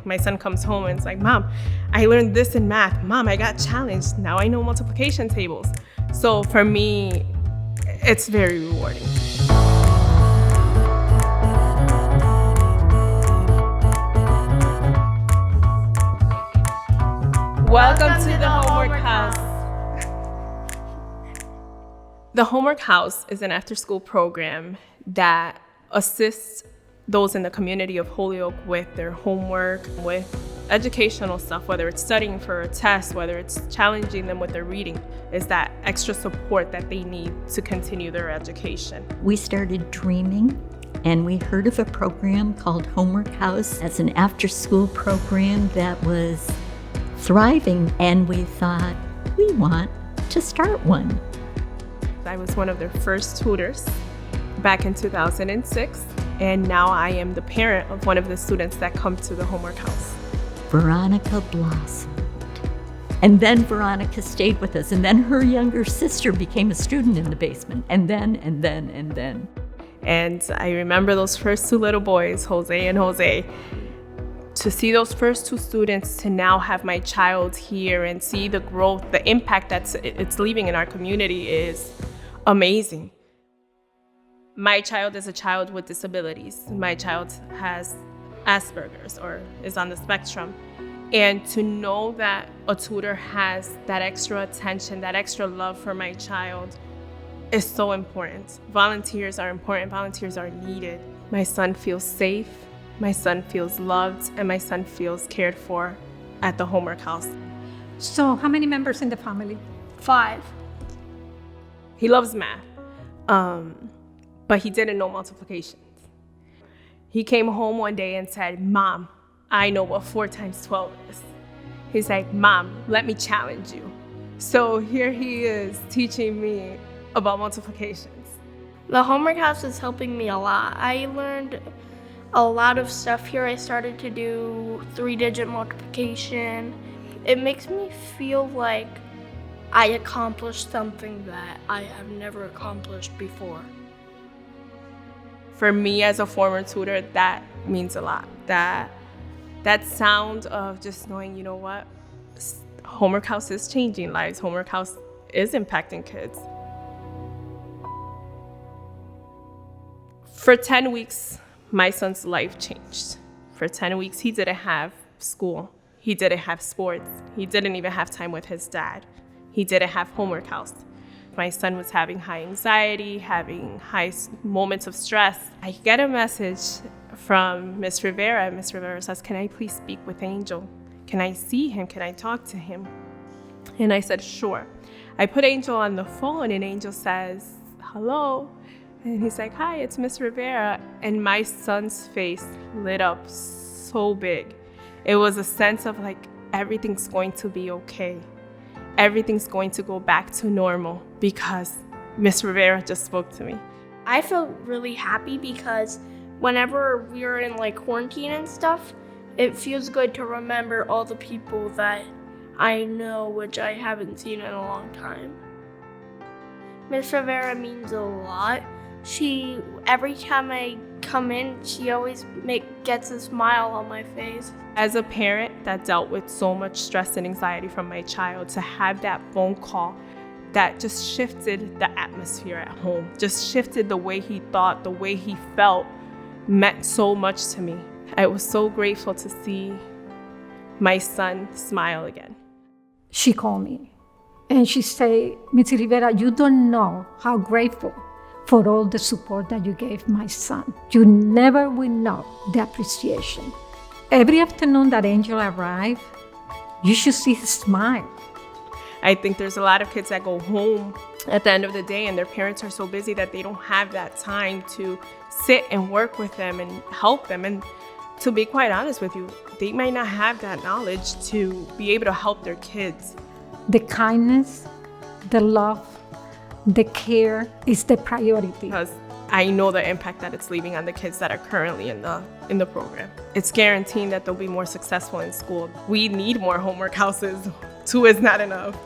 My son comes home and it's like, Mom, I learned this in math. Mom, I got challenged. Now I know multiplication tables. So for me, it's very rewarding. Welcome to the Homework House. The Homework House is an after-school program that assists those in the community of Holyoke with their homework, with educational stuff, whether it's studying for a test, whether it's challenging them with their reading, is that extra support that they need to continue their education. We started dreaming, and we heard of a program called Homework House as an after-school program that was thriving, and we thought, we want to start one. I was one of their first tutors back in 2006, and now I am the parent of one of the students that come to the Homework House. Veronica blossomed. And then Veronica stayed with us, and then her younger sister became a student in the basement, and then. And I remember those first two little boys, Jose and Jose. To see those first two students, to now have my child here and see the growth, the impact that it's leaving in our community is amazing. My child is a child with disabilities. My child has Asperger's or is on the spectrum. And to know that a tutor has that extra attention, that extra love for my child is so important. Volunteers are important. Volunteers are needed. My son feels safe. My son feels loved, and my son feels cared for at the Homework House. So how many members in the family? 5. He loves math, but he didn't know multiplications. He came home one day and said, Mom, I know what 4 times 12 is. He's like, Mom, let me challenge you. So here he is teaching me about multiplications. The Homework House is helping me a lot. I learned a lot of stuff here. I started to do 3-digit multiplication. It makes me feel like I accomplished something that I have never accomplished before. For me as a former tutor, that means a lot. That sound of just knowing, you know what, Homework House is changing lives. Homework House is impacting kids. For 10 weeks, my son's life changed. For 10 weeks, he didn't have school. He didn't have sports. He didn't even have time with his dad. He didn't have Homework House. My son was having high anxiety, having high moments of stress. I get a message from Ms. Rivera. Ms. Rivera says, can I please speak with Angel? Can I see him? Can I talk to him? And I said, sure. I put Angel on the phone, and Angel says, hello. And he's like, hi, it's Miss Rivera. And my son's face lit up so big. It was a sense of like, everything's going to be okay. Everything's going to go back to normal because Miss Rivera just spoke to me. I feel really happy because whenever we're in like quarantine and stuff, it feels good to remember all the people that I know, which I haven't seen in a long time. Miss Rivera means a lot. Every time I come in, she always gets a smile on my face. As a parent that dealt with so much stress and anxiety from my child, to have that phone call that just shifted the atmosphere at home, just shifted the way he thought, the way he felt, meant so much to me. I was so grateful to see my son smile again. She called me and she said, Ms. Rivera, you don't know how grateful for all the support that you gave my son. You never will know the appreciation. Every afternoon that Angel arrived, you should see his smile. I think there's a lot of kids that go home at the end of the day and their parents are so busy that they don't have that time to sit and work with them and help them. And to be quite honest with you, they might not have that knowledge to be able to help their kids. The kindness, the love, the care is the priority. Because I know the impact that it's leaving on the kids that are currently in the program. It's guaranteeing that they'll be more successful in school. We need more homework houses. 2 is not enough.